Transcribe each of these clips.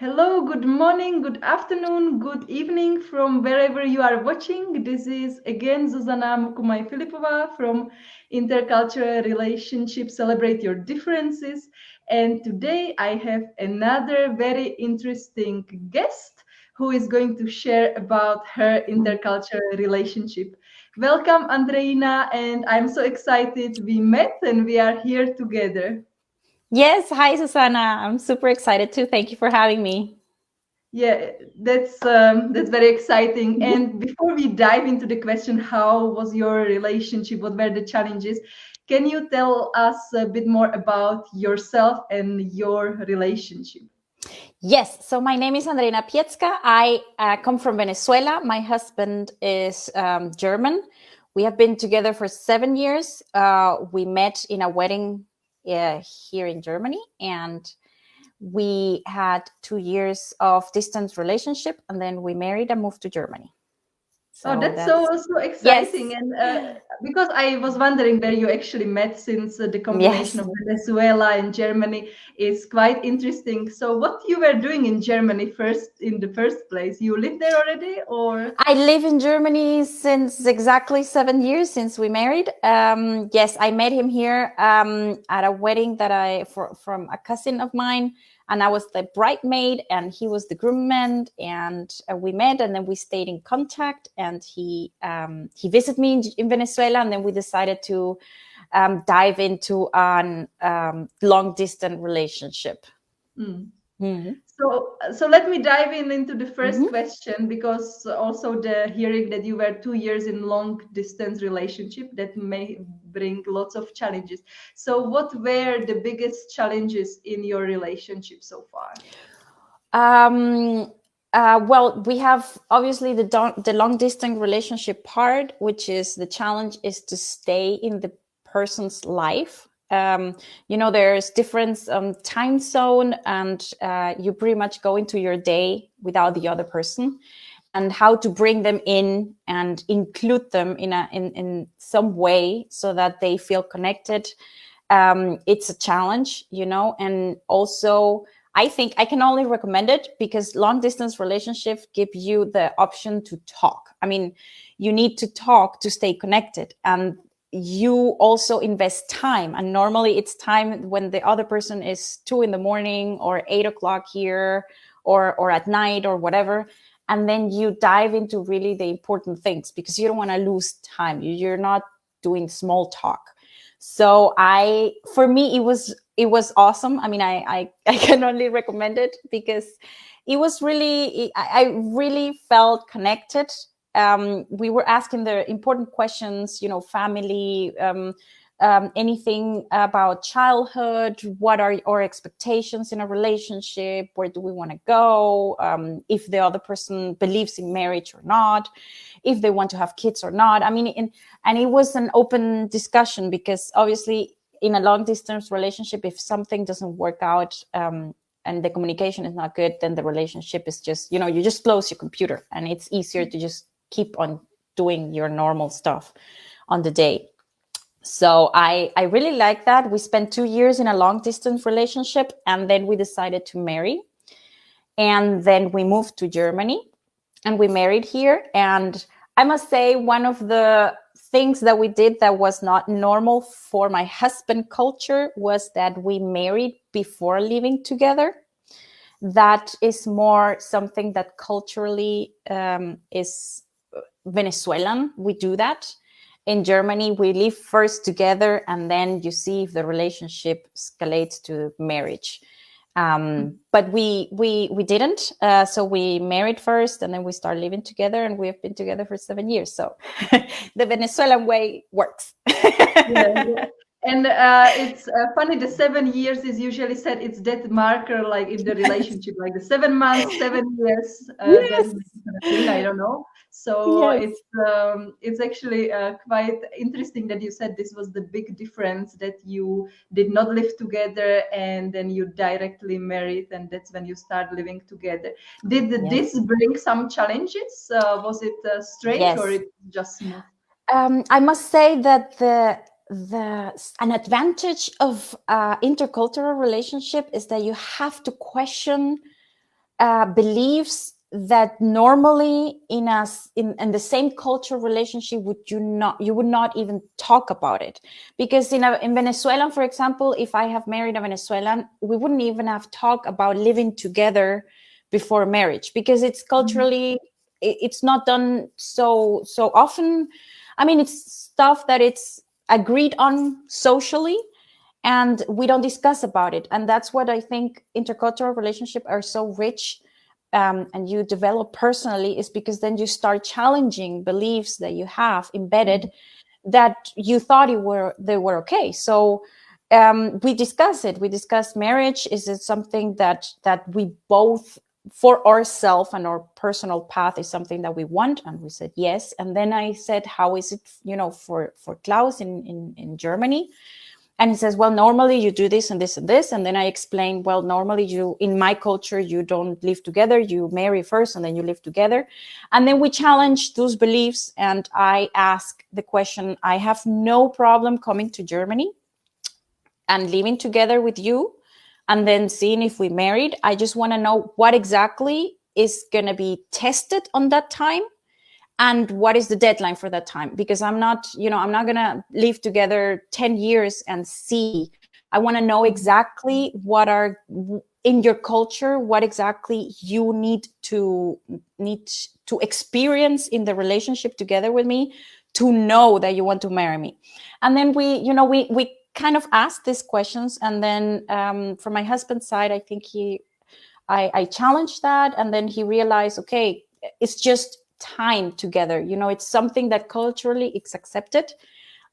Hello, good morning, good afternoon, good evening from wherever you are watching. This is again Zuzana Mukumai Filipova from Intercultural Relationship Celebrate Your Differences. And today I have another very interesting guest who is going to share about her intercultural relationship. Welcome, Andreina, and I'm so excited we met and we are here together. Yes, hi Susanna. I'm super excited too. Thank you for having me. Yeah, that's very exciting. Mhm. And before we dive into the question, how was your relationship? What were the challenges? Can you tell us a bit more about yourself and your relationship? Yes, so my name is Andreina. I come from Venezuela. My husband is German. We have been together for 7 years. We met in a wedding here in Germany, and we had 2 years of distance relationship, and then we married and moved to Germany. Oh, So that's that's so exciting. yes, And because I was wondering where you actually met, since the combination yes. of Venezuela and Germany is quite interesting. So, what you were doing in Germany first, in the first place? You lived there already, or? I live in Germany since exactly 7 years since we married. Yes, I met him here at a wedding from a cousin of mine, and I was the bridesmaid, and he was the groomsman, and we met, and then we stayed in contact, and he visited me in Venezuela, and then we decided to dive into an long distance relationship. Mm. Mm-hmm. So let me dive in into the first Mm-hmm. question, because also the hearing that you were 2 years in long distance relationship, that may bring lots of challenges. So what were the biggest challenges in your relationship so far? Um, well, we have obviously the long distance relationship part, which is the challenge is to stay in the person's life. There's different time zone, and you pretty much go into your day without the other person, and how to bring them in and include them in some way so that they feel connected. It's a challenge, and also I think I can only recommend it because long distance relationships give you the option to talk. I mean, you need to talk to stay connected, and you also invest time. And normally it's time when the other person is 2 in the morning or 8 o'clock here, or at night or whatever. And then you dive into really the important things because you don't want to lose time. You're not doing small talk. So for me, it was awesome. I mean, I can only recommend it because it was really, I really felt connected. We were asking the important questions, family, anything about childhood, what are our expectations in a relationship, where do we want to go, if the other person believes in marriage or not, if they want to have kids or not. I mean, and it was an open discussion because obviously in a long distance relationship, if something doesn't work out, and the communication is not good, then the relationship is just, you just close your computer, and it's easier to just keep on doing your normal stuff on the day. So I really like that. We spent 2 years in a long distance relationship, and then we decided to marry, and then we moved to Germany, and we married here. And I must say, one of the things that we did that was not normal for my husband culture was that we married before living together. That is more something that culturally is Venezuelan. We do that. In Germany, we live first together, and then you see if the relationship escalates to marriage. But we didn't. So we married first, and then we started living together, and we have been together for 7 years. So the Venezuelan way works. Yeah, yeah. And it's funny, the 7 years is usually said it's that marker, like in the relationship, like the 7 months, 7 years, then Yes. it's kind of thing. I don't know. So Yes. it's actually quite interesting that you said this was the big difference, that you did not live together and then you directly married, and that's when you start living together. Did Yes. this bring some challenges? Was it strange, or Yes. it just smooth? I must say that an advantage of intercultural relationship is that you have to question beliefs that normally in the same cultural relationship you would not even talk about it, because in Venezuela, for example, if I have married a Venezuelan, we wouldn't even have talked about living together before marriage, because it's culturally it's not done so often. I mean, it's stuff that it's agreed on socially, and we don't discuss about it. And that's what I think intercultural relationships are so rich, and you develop personally, is because then you start challenging beliefs that you have embedded that you thought they were okay. So we discuss it. We discuss marriage. Is it something that we both, for ourselves and our personal path, is something that we want? And we said yes. And then I said, how is it, for Klaus in Germany? And he says, well, normally you do this and this and this. And then I explained, well, normally in my culture, you don't live together. You marry first and then you live together. And then we challenge those beliefs. And I ask the question, I have no problem coming to Germany and living together with you and then seeing if we married. I just want to know what exactly is going to be tested on that time, and what is the deadline for that time, because I'm not going to live together 10 years and see. I want to know exactly what are in your culture, what exactly you need to experience in the relationship together with me to know that you want to marry me. And then we kind of asked these questions. And then from my husband's side, I think I challenged that, and then he realized, okay, it's just time together. It's something that culturally is accepted.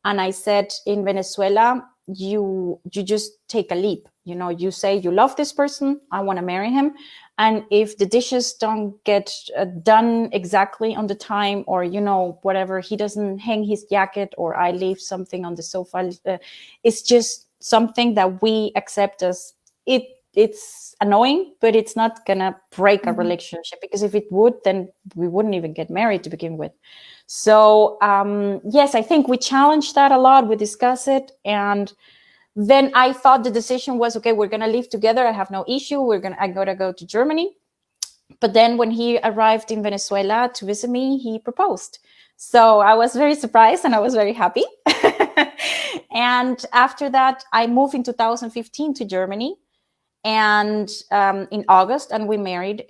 And I said, in Venezuela, you just take a leap. You say you love this person, I want to marry him. And if the dishes don't get done exactly on the time, or whatever, he doesn't hang his jacket, or I leave something on the sofa, it's just something that we accept as it. It's annoying, but it's not gonna break a relationship, because if it would, then we wouldn't even get married to begin with. So yes, I think we challenge that a lot. We discuss it. And then I thought the decision was, okay, we're gonna live together. I have no issue. I'm gonna go to Germany. But then when he arrived in Venezuela to visit me, he proposed. So I was very surprised and I was very happy. And after that, I moved in 2015 to Germany, and in August, and we married.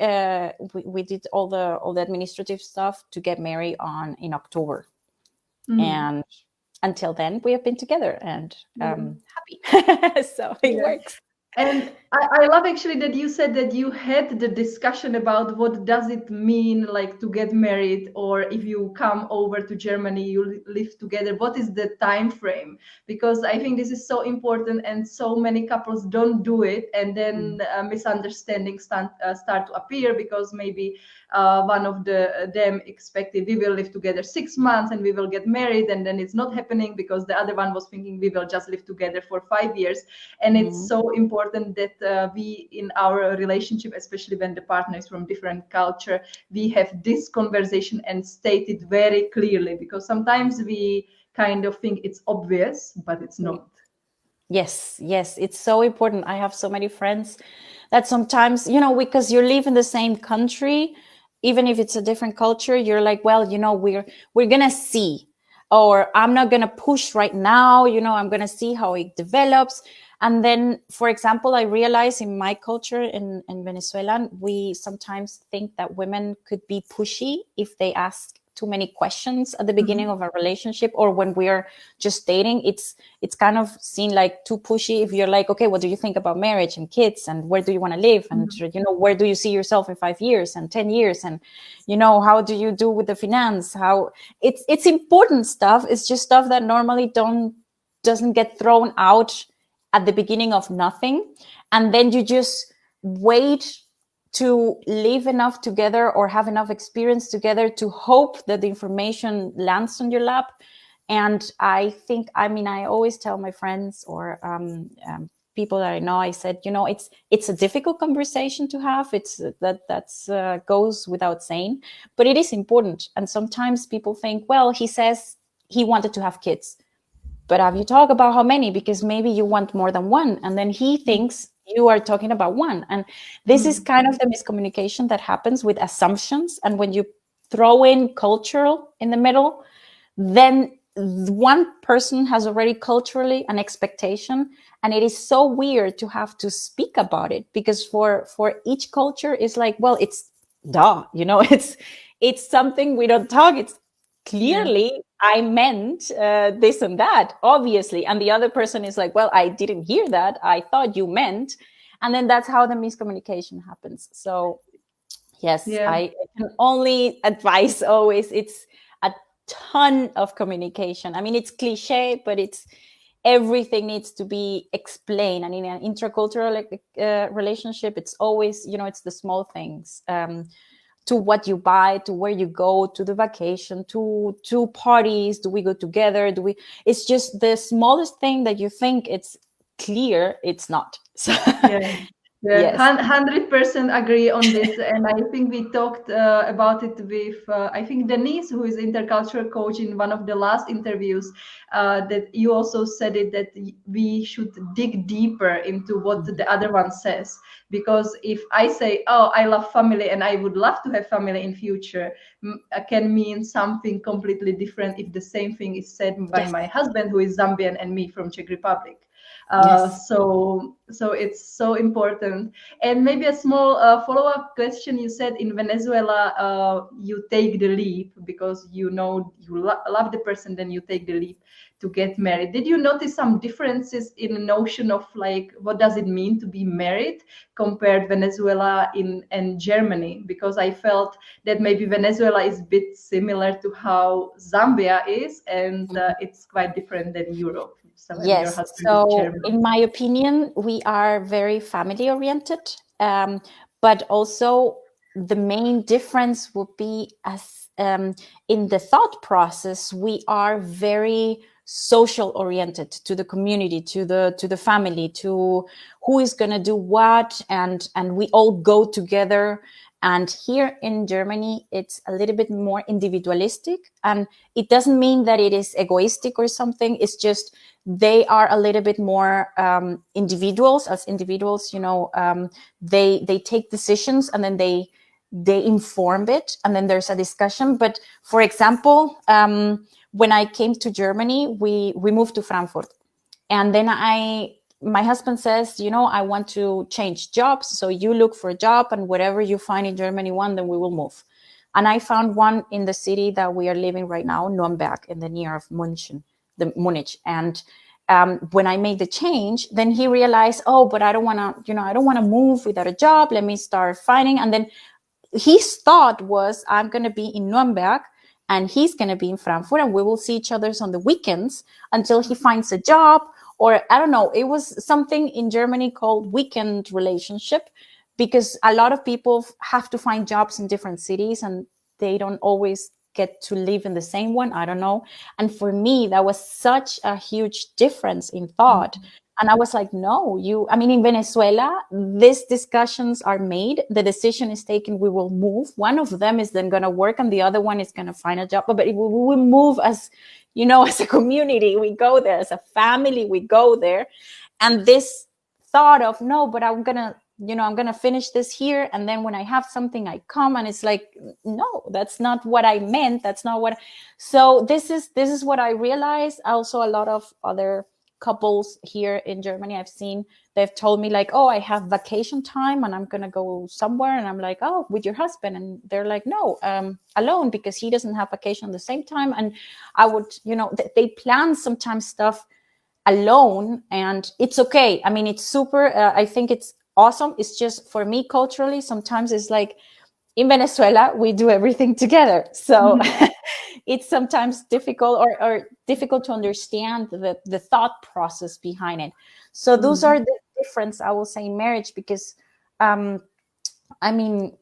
We did all the administrative stuff to get married in October. And until then, we have been together and happy. So it works. And I love actually that you said that you had the discussion about what does it mean, like, to get married, or if you come over to Germany, you live together. What is the time frame? Because I think this is so important, and so many couples don't do it, and then misunderstandings start to appear, because maybe one of them expected we will live together 6 months and we will get married, and then it's not happening because the other one was thinking we will just live together for 5 years. And it's so important that we, in our relationship, especially when the partner is from different culture, we have this conversation and state it very clearly, because sometimes we kind of think it's obvious, but it's not. Yes, it's so important. I have so many friends that sometimes, because you live in the same country, even if it's a different culture, you're like, well, we're gonna see, or I'm not gonna push right now, I'm gonna see how it develops. And then, for example, I realize in my culture in Venezuela, we sometimes think that women could be pushy if they ask too many questions at the beginning of a relationship, or when we're just dating. It's kind of seen like too pushy if you're like, okay, what do you think about marriage and kids, and where do you want to live, and where do you see yourself in 5 years and 10 years, and how do you do with the finance? How it's important stuff. It's just stuff that normally doesn't get thrown out at the beginning of nothing, and then you just wait to live enough together or have enough experience together to hope that the information lands on your lap. And I think, I always tell my friends or people that I know, I said, it's a difficult conversation to have. It's that's goes without saying, but it is important. And sometimes people think, well, he says he wanted to have kids, but have you talked about how many? Because maybe you want more than one. And then he thinks you are talking about one. And this is kind of the miscommunication that happens with assumptions. And when you throw in cultural in the middle, then one person has already culturally an expectation, and it is so weird to have to speak about it, because for each culture it's like, well, it's duh, it's something we don't talk. It's Yeah. clearly I meant this and that, obviously, and the other person is like, well, I didn't hear that, I thought you meant. And then that's how the miscommunication happens. So yes, Yeah. I can only advise always, it's a ton of communication. I mean, it's cliche, but it's everything needs to be explained. And in an intercultural relationship, it's always, it's the small things. To what you buy, to where you go, to the vacation, to parties, do we go together, it's just the smallest thing that you think it's clear, it's not. So Yeah. Yeah, yes. 100% agree on this. And I think we talked about it with, I think, Denise, who is intercultural coach, in one of the last interviews, that you also said it, that we should dig deeper into what the other one says. Because if I say, oh, I love family and I would love to have family in future, can mean something completely different if the same thing is said by Yes. my husband, who is Zambian, and me from Czech Republic. Yes. So it's so important. And maybe a small follow-up question. You said in Venezuela, you take the leap because you know you love the person, then you take the leap to get married. Did you notice some differences in the notion of, like, what does it mean to be married compared Venezuela and Germany? Because I felt that maybe Venezuela is a bit similar to how Zambia is, and it's quite different than Europe. So, and your Yes. husband is So, German. in my opinion, we are very family oriented, but also the main difference would be as in the thought process, we are very social oriented to the community, to the family, to who is going to do what, and we all go together. And here in Germany, it's a little bit more individualistic, and it doesn't mean that it is egoistic or something. It's just they are a little bit more individuals. As individuals, they take decisions, and then they inform it, and then there's a discussion. But for example, when I came to Germany, we moved to Frankfurt, and then my husband says, I want to change jobs, so you look for a job, and whatever you find in Germany one, then we will move. And I found one in the city that we are living right now, Nuremberg, in the near of Munich. And when I made the change, then he realized, oh, but I don't want to, I don't want to move without a job. Let me start finding. And then his thought was, I'm going to be in Nuremberg and he's going to be in Frankfurt, and we will see each other on the weekends until he finds a job. Or I don't know, it was something in Germany called weekend relationship, because a lot of people have to find jobs in different cities and they don't always get to live in the same one. I don't know. And for me, that was such a huge difference in thought. And I was like, no, in Venezuela, these discussions are made. The decision is taken. We will move. One of them is then going to work and the other one is going to find a job. But we will move as, as a community. We go there as a family. We go there. And this thought of, no, but I'm going to finish this here. And then when I have something, I come. And it's like, no, that's not what I meant. That's not what. So this is what I realized. Also, a lot of other couples here in Germany I've seen, they've told me like, oh, I have vacation time and I'm gonna go somewhere, and I'm like, oh, with your husband? And they're like, no, alone, because he doesn't have vacation at the same time. And I would, they plan sometimes stuff alone, and it's okay. It's super. I think it's awesome. It's just for me culturally, sometimes it's like, in Venezuela, we do everything together. So it's sometimes difficult or difficult to understand the thought process behind it. So those are the difference, I will say, in marriage, because I mean,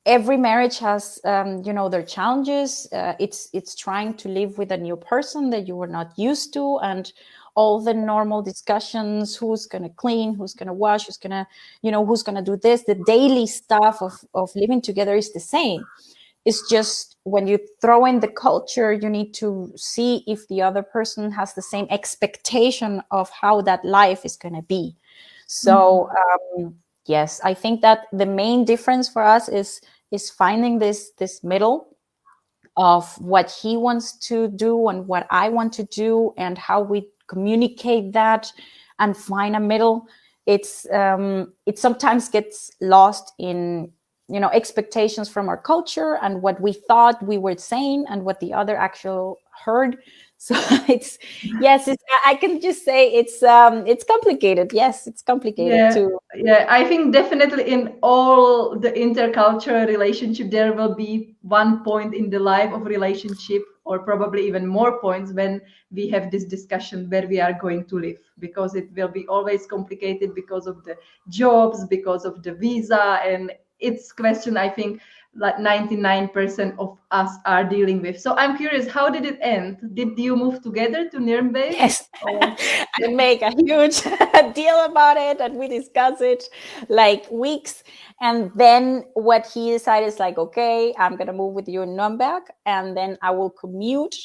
every marriage has their challenges. It's trying to live with a new person that you were not used to, and all the normal discussions: who's going to clean, who's going to wash, who's going to who's going to do this. The daily stuff of living together is the same. It's just when you throw in the culture, you need to see if the other person has the same expectation of how that life is going to be. So yes, I think that the main difference for us is finding this middle of what he wants to do and what I want to do, and how we communicate that and find a middle. It sometimes gets lost in, you know, expectations from our culture and what we thought we were saying and what the other actual heard. So it's, yes, I can just say it's complicated. Yes, it's complicated Yeah, too. yeah. I think definitely in all the intercultural relationship, there will be one point in the life of relationship, or probably even more points when we have this discussion where we are going to live, because it will be always complicated because of the jobs, because of the visa, and it's question I think like 99% of us are dealing with. So I'm curious, how did it end? Did you move together to Nuremberg? Yes, Or I make a huge deal about it, and we discuss it like weeks. And then what he decided is like, okay, I'm gonna move with you in Nuremberg, and then I will commute,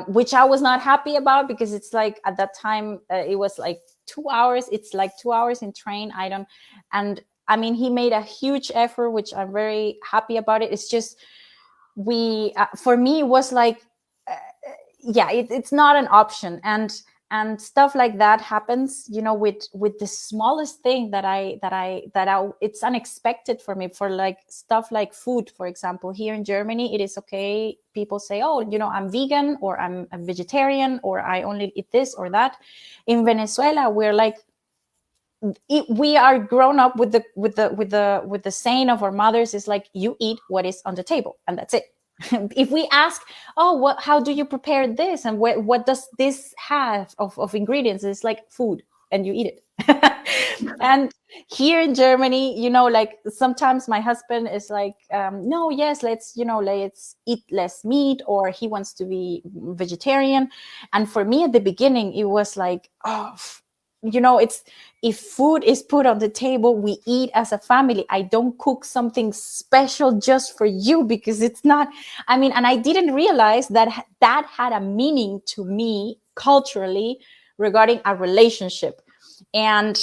which I was not happy about, because it's like at that time it was like 2 hours. It's like 2 hours in train. I don't, and I mean, he made a huge effort, which I'm very happy about it. It's just we, for me, it was like, uh, yeah, it's not an option. And stuff like that happens, you know, with the smallest thing that I it's unexpected for me, for like stuff like food. For example, here in Germany, it is okay, people say, oh, you know, I'm vegan, or I'm a vegetarian, or I only eat this or that. In Venezuela, we're like, we are grown up with the saying of our mothers is like, you eat what is on the table, and that's it. If we ask, oh, how do you prepare this, and what does this have of ingredients, it's like food, and you eat it. And here in Germany, you know, like sometimes my husband is like, no, yes, let's, you know, let's eat less meat, or he wants to be vegetarian. And for me at the beginning, it was like, oh, you know, it's, if food is put on the table, we eat as a family. I don't cook something special just for you, because it's not, I mean, and I didn't realize that that had a meaning to me culturally regarding a relationship. And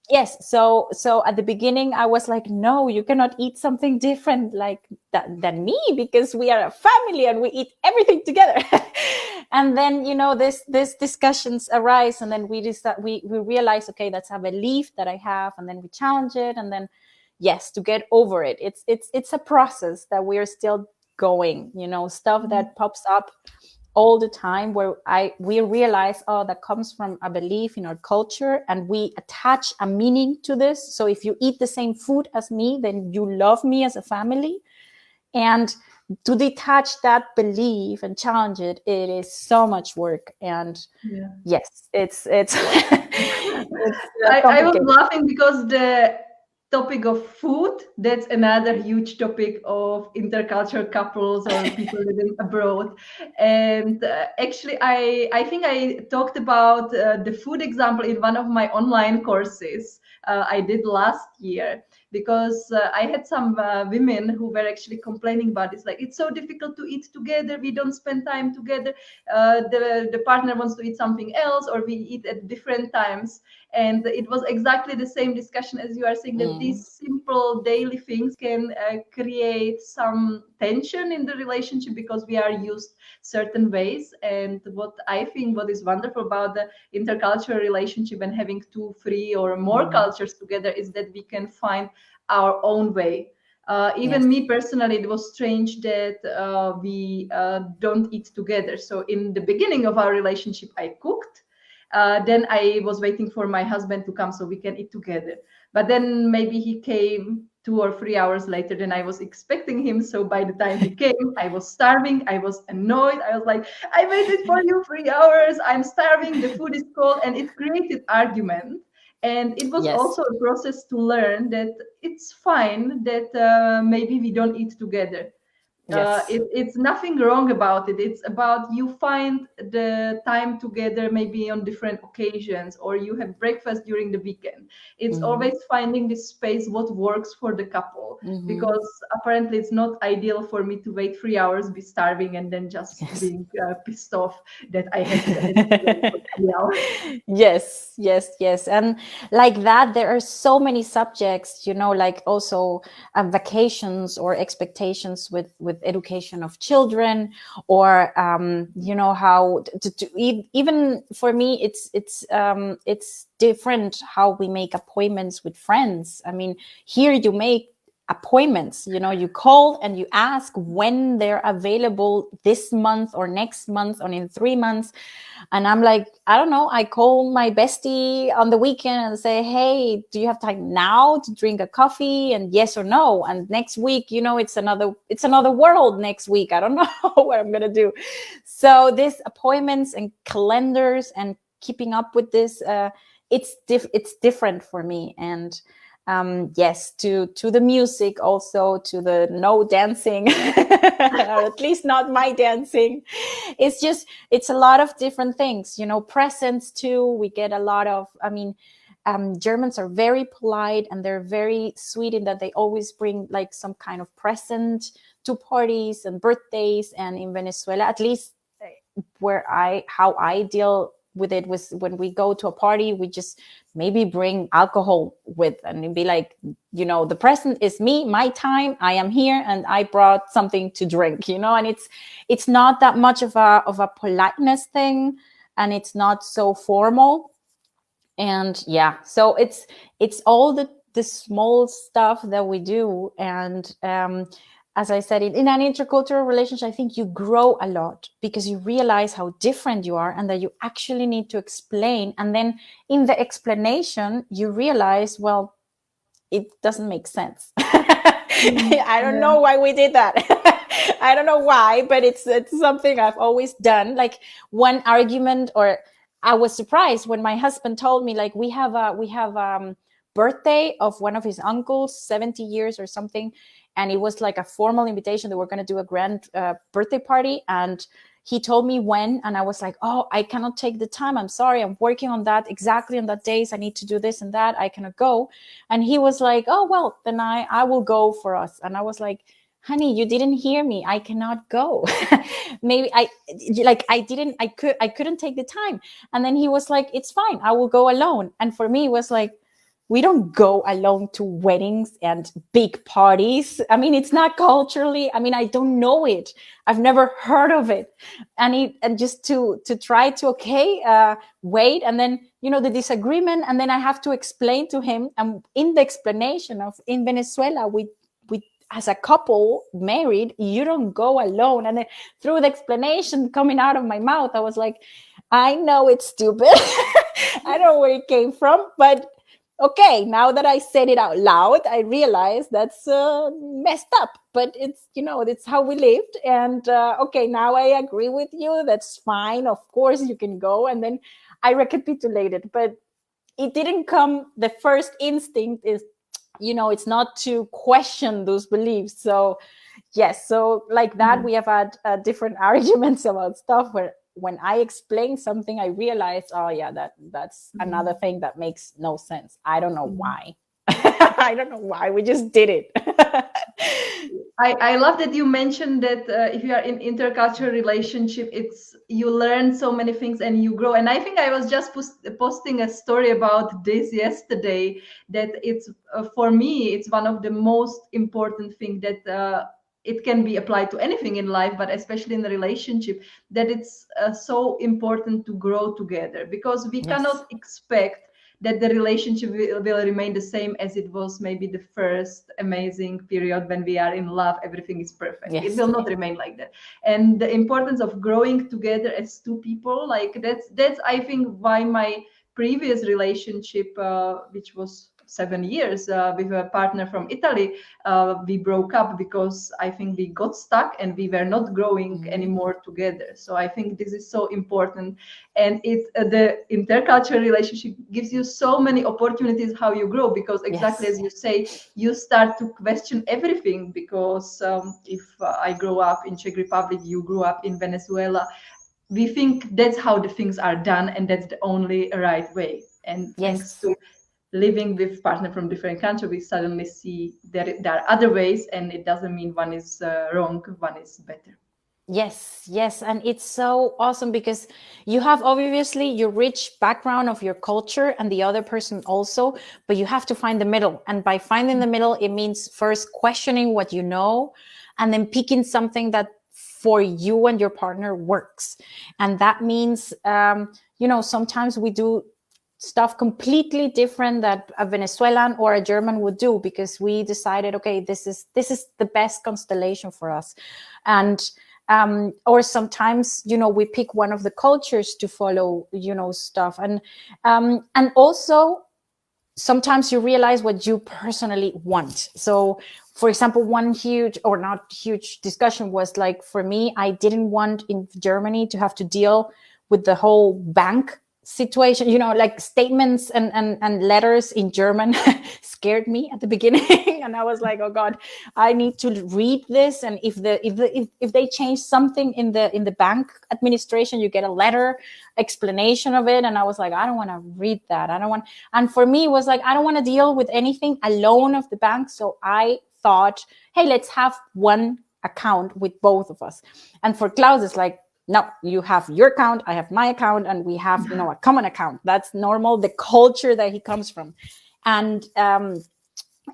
yes, so at the beginning I was like, no, you cannot eat something different like that than me, because we are a family and we eat everything together. And then, you know, this discussions arise, and then we realize, okay, that's a belief that I have, and then we challenge it, and then, yes, to get over it, it's a process that we are still going, you know, stuff that pops up all the time, where we realize, oh, that comes from a belief in our culture, and we attach a meaning to this. So if you eat the same food as me, then you love me as a family. And to detach that belief and challenge it, it is so much work. And yeah. yes, it's it's I was complicated. laughing because the topic of food, that's another huge topic of intercultural couples or people living abroad. And actually, I think I talked about the food example in one of my online courses I did last year, because I had some women who were actually complaining about it's like, it's so difficult to eat together, we don't spend time together, the partner wants to eat something else, or we eat at different times. And it was exactly the same discussion as you are saying, that these simple daily things can create some tension in the relationship, because we are used certain ways. And what I think what is wonderful about the intercultural relationship and having two, three, or more cultures together is that we can find our own way. Even Yes. me personally, it was strange that we don't eat together. So in the beginning of our relationship, I cooked. Then I was waiting for my husband to come so we can eat together. But then maybe he came 2 or 3 hours later than I was expecting him. So by the time he came, I was starving. I was annoyed. I was like, I waited for you 3 hours. I'm starving. The food is cold. And it created argument. And it was Yes. also a process to learn that it's fine that maybe we don't eat together. Yes. It's nothing wrong about it. It's about you find the time together, maybe on different occasions, or you have breakfast during the weekend. It's Mm-hmm. always finding this space what works for the couple, Mm-hmm. because apparently it's not ideal for me to wait 3 hours, be starving, and then just Yes. being pissed off that I had to wait for 3 hours. Yes, yes, yes. And like that, there are so many subjects, like also vacations or expectations with education of children, or how even for me, it's different how we make appointments with friends. I mean, here you make appointments, you call and you ask when they're available this month or next month or in 3 months. And I'm like, I don't know. I call my bestie on the weekend and say, hey, do you have time now to drink a coffee? And yes or no. And next week, it's another world next week. I don't know what I'm gonna do. So these appointments and calendars and keeping up with this, it's different for me. And yes, to the music, also to the no dancing, or at least not my dancing. It's a lot of different things, presents too. We get a lot of, I mean, Germans are very polite and they're very sweet in that they always bring like some kind of present to parties and birthdays. And in Venezuela, at least how I deal with it was when we go to a party, we just maybe bring alcohol with, and it'd be like, the present is me, my time, I am here, and I brought something to drink, and it's not that much of a politeness thing, and it's not so formal. And yeah, so it's all the small stuff that we do. And as I said, in an intercultural relationship, I think you grow a lot because you realize how different you are and that you actually need to explain. And then in the explanation, you realize, well, it doesn't make sense. I don't Yeah. know why we did that. I don't know why, but it's something I've always done. Like one argument, or I was surprised when my husband told me, like, we have birthday of one of his uncles, 70 years or something, and it was like a formal invitation that we're going to do a grand birthday party. And he told me when, and I was like, oh, I cannot take the time, I'm sorry, I'm working on that exactly on that days, I need to do this and that, I cannot go. And he was like, oh, well, then I will go for us. And I was like, honey, you didn't hear me, I cannot go. Maybe I couldn't take the time. And then he was like, it's fine, I will go alone. And for me it was like, we don't go alone to weddings and big parties. I mean, it's not culturally, I mean, I don't know it, I've never heard of it. And just to try to, okay, wait, and then the disagreement, and then I have to explain to him. And in the explanation of, in Venezuela, we as a couple married, you don't go alone. And then through the explanation coming out of my mouth, I was like, I know it's stupid. I don't know where it came from, but okay, now that I said it out loud, I realize that's messed up. But it's how we lived. And okay, now I agree with you, that's fine, of course you can go. And then I recapitulated, but it didn't come, the first instinct is, it's not to question those beliefs. So yes, so like that, Mm. we have had different arguments about stuff where when I explain something, I realize, oh yeah, that's another Mm. thing that makes no sense. I don't know Mm. why. I don't know why, we just did it. I love that you mentioned that if you are in intercultural relationship, it's you learn so many things and you grow. And I think I was just posting a story about this yesterday. That it's for me, it's one of the most important thing that it can be applied to anything in life, but especially in a relationship. That it's so important to grow together, because we Yes. cannot expect that the relationship will remain the same as it was maybe the first amazing period when we are in love, everything is perfect. It Yes. will not remain like that. And the importance of growing together as two people, like that's I think why my previous relationship, which was 7 years with a partner from Italy. We broke up because I think we got stuck and we were not growing anymore together. So I think this is so important, and the intercultural relationship gives you so many opportunities how you grow, because exactly as you say, you start to question everything. Because if I grow up in Czech Republic, you grew up in Venezuela, we think that's how the things are done and that's the only right way. And thanks to living with partner from different countries, we suddenly see that there are other ways, and it doesn't mean one is wrong, one is better. Yes. And it's so awesome because you have obviously your rich background of your culture and the other person also, but you have to find the middle. And by finding the middle, it means first questioning what you know and then picking something that for you and your partner works. And that means, sometimes we do stuff completely different that a Venezuelan or a German would do, because we decided, okay, this is the best constellation for us. And or sometimes, we pick one of the cultures to follow, stuff. And also sometimes you realize what you personally want. So for example, one huge, or not huge, discussion was like, for me, I didn't want in Germany to have to deal with the whole bank situation, like statements and letters in German scared me at the beginning. And I was like, oh God, I need to read this. And if they change something in the bank administration, you get a letter explanation of it. And I was like, I don't want to read that. And for me, it was like, I don't want to deal with anything alone of the bank. So I thought, hey, let's have one account with both of us. And for Klaus, it's like, no, you have your account, I have my account, and we have, a common account. That's normal, the culture that he comes from. And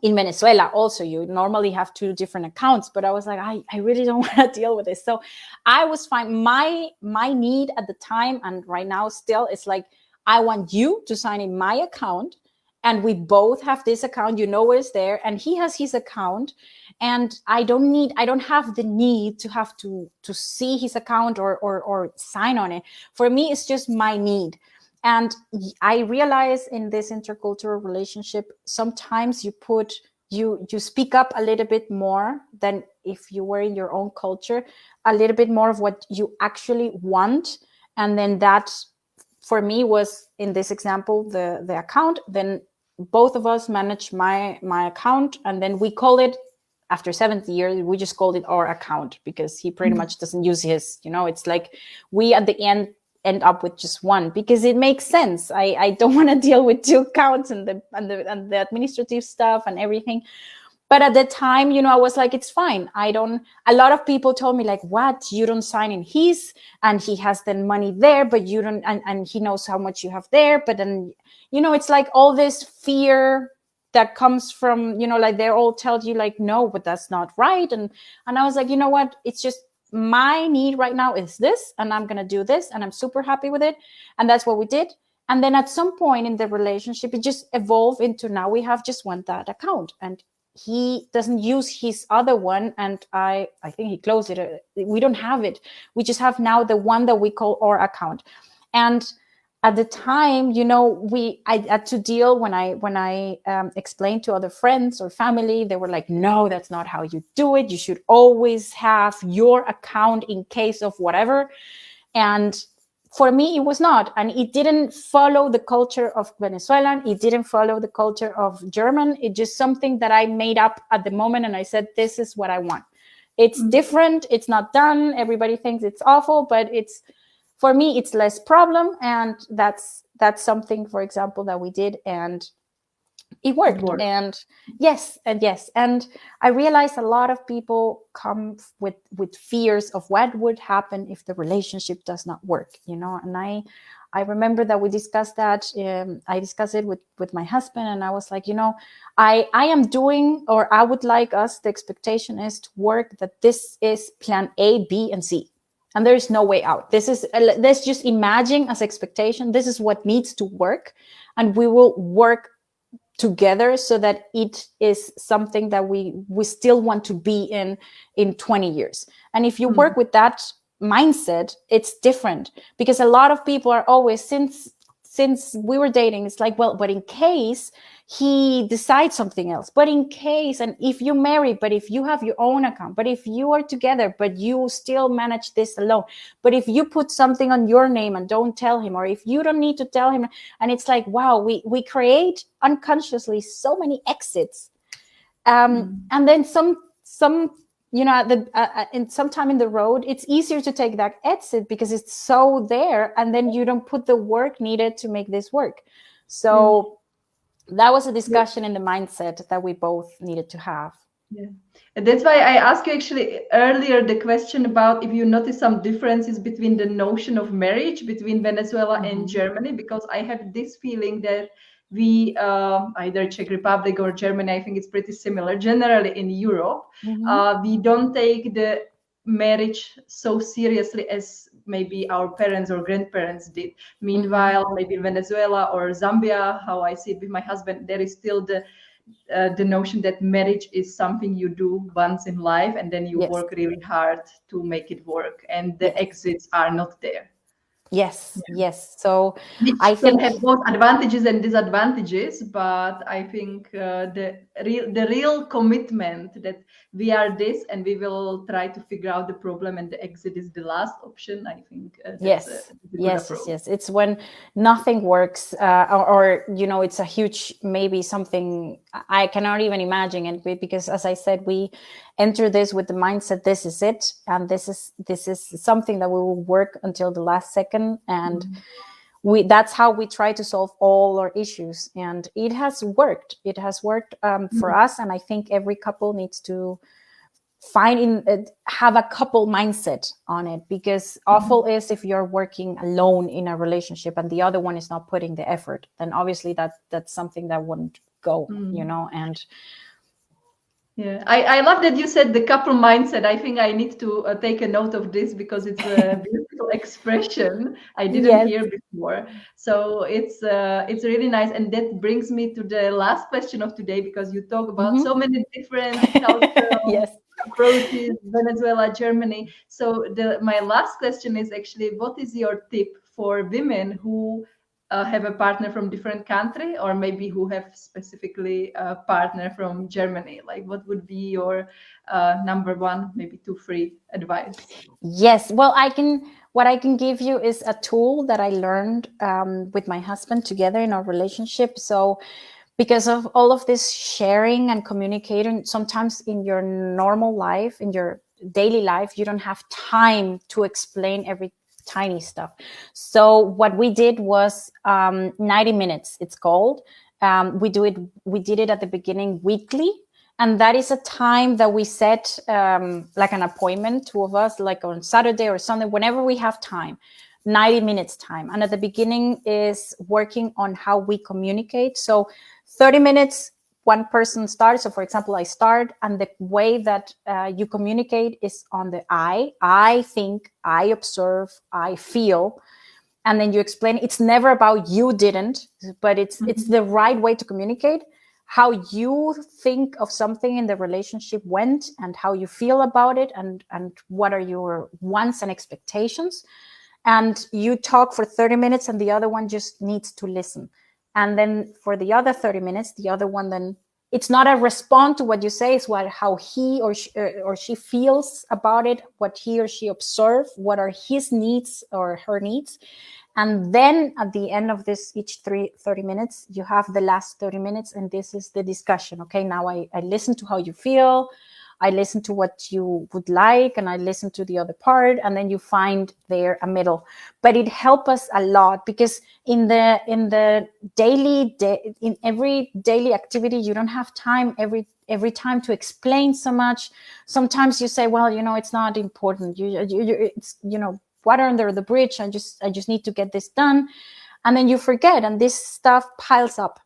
in Venezuela also, you normally have 2 different accounts, but I was like, I really don't want to deal with this. So I was fine. My need at the time, and right now still, it's like, I want you to sign in my account, and we both have this account, it's there, and he has his account. And I don't have the need to have to see his account or sign on it. For me, it's just my need. And I realize in this intercultural relationship, sometimes you speak up a little bit more than if you were in your own culture, a little bit more of what you actually want. And then that, for me, was, in this example, the account. Then both of us manage my account, and then we call it, after 7th year, we just called it our account, because he pretty much doesn't use his, it's like we at the end up with just one, because it makes sense. I don't want to deal with 2 accounts and the administrative stuff and everything. But at the time, I was like, it's fine. A lot of people told me like, what, you don't sign in his, and he has the money there, but you don't, and he knows how much you have there. But then, it's like all this fear that comes from, like they all tell you like, no, but that's not right. And I was like, you know what, it's just my need right now is this, and I'm going to do this, and I'm super happy with it. And that's what we did. And then at some point in the relationship, it just evolved into, now we have just one that account, and he doesn't use his other one. And I think he closed it. We don't have it. We just have now the one that we call our account. And at the time, I had to deal when I explained to other friends or family, they were like, no, that's not how you do it. You should always have your account in case of whatever. And for me, it was not. And it didn't follow the culture of Venezuelan. It didn't follow the culture of German. It's just something that I made up at the moment. And I said, this is what I want. It's different. It's not done. Everybody thinks it's awful, but for me, it's less problem. And that's something, for example, that we did, and it worked. And yes. And I realized a lot of people come with fears of what would happen if the relationship does not work, and I remember that we discussed that. I discussed it with my husband, and I was like, I am doing, or I would like us, the expectation is to work that this is plan A, B, and C. And there is no way out. Let's just imagine as expectation, this is what needs to work. And we will work together so that it is something that we still want to be in 20 years. And if you work with that mindset, it's different, because a lot of people are always, since since we were dating, it's like, well, but in case he decides something else, but in case, and if you marry, but if you have your own account, but if you are together, but you still manage this alone, but if you put something on your name and don't tell him, or if you don't need to tell him. And it's like, wow, we create unconsciously so many exits. And then some at the in sometime in the road, it's easier to take that exit because it's so there, and then you don't put the work needed to make this work. So that was a discussion in the mindset that we both needed to have. Yeah. And that's why I asked you actually earlier the question about if you notice some differences between the notion of marriage between Venezuela and Germany, because I have this feeling that we, either Czech Republic or Germany, I think it's pretty similar. Generally in Europe, we don't take the marriage so seriously as maybe our parents or grandparents did. Meanwhile, maybe in Venezuela or Zambia, how I see it with my husband, there is still the notion that marriage is something you do once in life, and then you work really hard to make it work, and the exits are not there. Yes. So which I think have both advantages and disadvantages, but I think the real commitment that we are this and we will try to figure out the problem, and the exit is the last option. I think that's a good approach. Yes. It's when nothing works, or it's a huge, maybe something I cannot even imagine it, because as I said, we enter this with the mindset, this is it, and this is something that we will work until the last second, and that's how we try to solve all our issues, and it has worked for us. And I think every couple needs to have a couple mindset on it, because awful is if you're working alone in a relationship and the other one is not putting the effort, then obviously that's something that wouldn't go. And yeah, I love that you said the couple mindset. I think I need to take a note of this, because it's a beautiful expression I didn't hear before. So it's really nice, and that brings me to the last question of today, because you talk about so many different cultural approaches, Venezuela, Germany. So my last question is actually, what is your tip for women who have a partner from different country, or maybe who have specifically a partner from Germany? Like, what would be your number one, maybe 2, 3 advice? Yes, well, what I can give you is a tool that I learned with my husband together in our relationship. So because of all of this sharing and communicating, sometimes in your normal life, in your daily life, you don't have time to explain every tiny stuff. So what we did was 90 minutes, it's called. We did it at the beginning weekly. And that is a time that we set, like an appointment, 2 of us, like on Saturday or Sunday, whenever we have time, 90 minutes time. And at the beginning is working on how we communicate. So 30 minutes, one person starts. So for example, I start, and the way that you communicate is on the I think, I observe, I feel. And then you explain. It's never about you didn't, but it's the right way to communicate. How you think of something in the relationship went, and how you feel about it, and what are your wants and expectations. And you talk for 30 minutes, and the other one just needs to listen. And then for the other 30 minutes, the other one, then it's not a response to what you say, it's how he or she feels about it, what he or she observes, what are his needs or her needs. And then at the end of this, each 30 minutes, you have the last 30 minutes, and this is the discussion. Okay, now I listen to how you feel, I listen to what you would like, and I listen to the other part, and then you find there a middle. But it helps us a lot, because in every daily activity, you don't have time every time to explain so much. Sometimes you say, well, it's not important. It's water under the bridge. I just need to get this done, and then you forget, and this stuff piles up,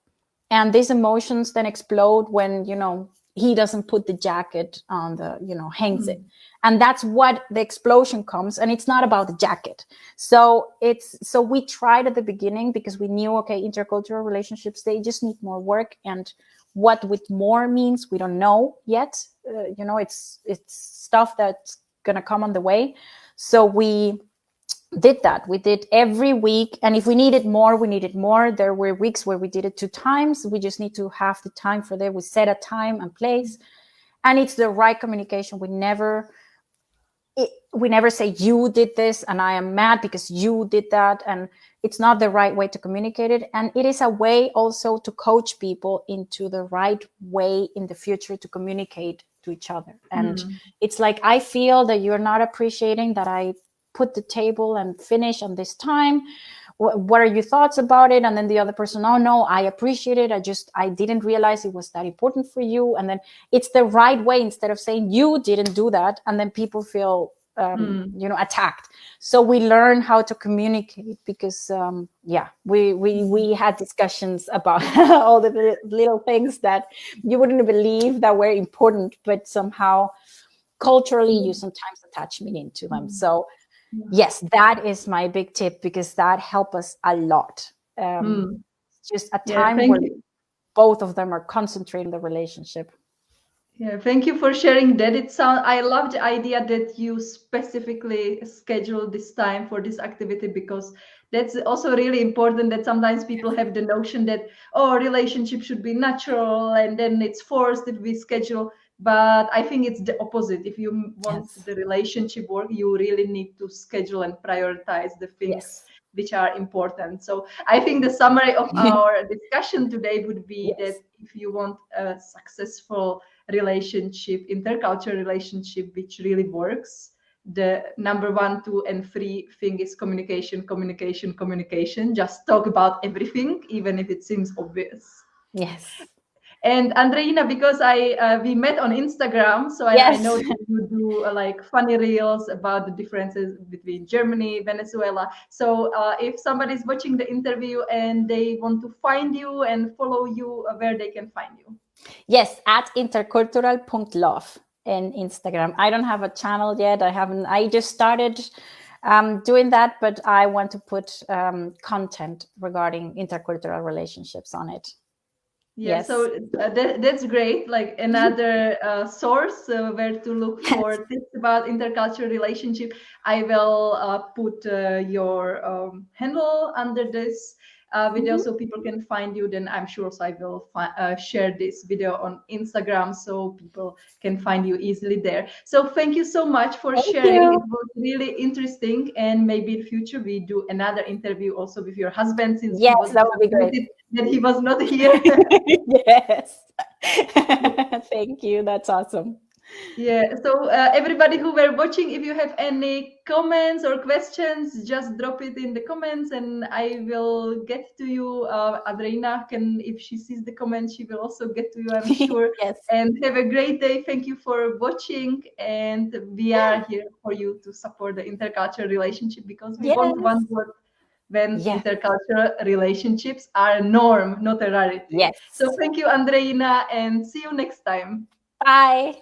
and these emotions then explode when he doesn't put the jacket on the, hangs it. And that's what the explosion comes. And it's not about the jacket. So we tried at the beginning, because we knew, okay, intercultural relationships, they just need more work. And what with more means, we don't know yet. It's stuff that's going to come on the way. So we did that. We did every week. And if we needed more, we needed more. There were weeks where we did it 2 times. We just need to have the time for that. We set a time and place. And it's the right communication. We never say you did this and I am mad because you did that, and it's not the right way to communicate it. And it is a way also to coach people into the right way in the future to communicate to each other. And it's like, I feel that you're not appreciating that I put the table and finish on this time. What are your thoughts about it? And then the other person, oh no, I appreciate it, I didn't realize it was that important for you. And then it's the right way, instead of saying you didn't do that, and then people feel attacked. So we learn how to communicate, because we had discussions about all the little things that you wouldn't believe that were important, but somehow culturally you sometimes attach meaning to them. So yes, that is my big tip, because that helped us a lot. Just a time where both of them are concentrating the relationship. Yeah, thank you for sharing that. I love the idea that you specifically schedule this time for this activity, because that's also really important. That sometimes people have the notion that, oh, relationship should be natural and then it's forced if we schedule. But I think it's the opposite. If you want the relationship work, you really need to schedule and prioritize the things which are important. So I think the summary of our discussion today would be that if you want a successful relationship, intercultural relationship, which really works, the number 1, 2, and 3 thing is communication, communication, communication. Just talk about everything, even if it seems obvious. Yes. And Andreina, because we met on Instagram, so I know that you do like funny reels about the differences between Germany, Venezuela. So if somebody is watching the interview and they want to find you and follow you, where they can find you? Yes, at intercultural.love in Instagram. I don't have a channel yet. I just started doing that, but I want to put content regarding intercultural relationships on it. Yeah, so that's great. Like another source where to look for tips about intercultural relationship. I will put your handle under this video so people can find you. Then I'm sure so I will share this video on Instagram so people can find you easily there. So thank you so much for sharing. It was really interesting, and maybe in future we do another interview also with your husband, since he was that would be great. that he was not here. Yes. Thank you. That's awesome. Yeah, so everybody who were watching, if you have any comments or questions, just drop it in the comments and I will get to you. Andreina can, if she sees the comments, she will also get to you, I'm sure. Yes. And have a great day. Thank you for watching. And we are here for you to support the intercultural relationship, because we want one word when intercultural relationships are a norm, not a rarity. Yes. So thank you, Andreina, and see you next time. Bye.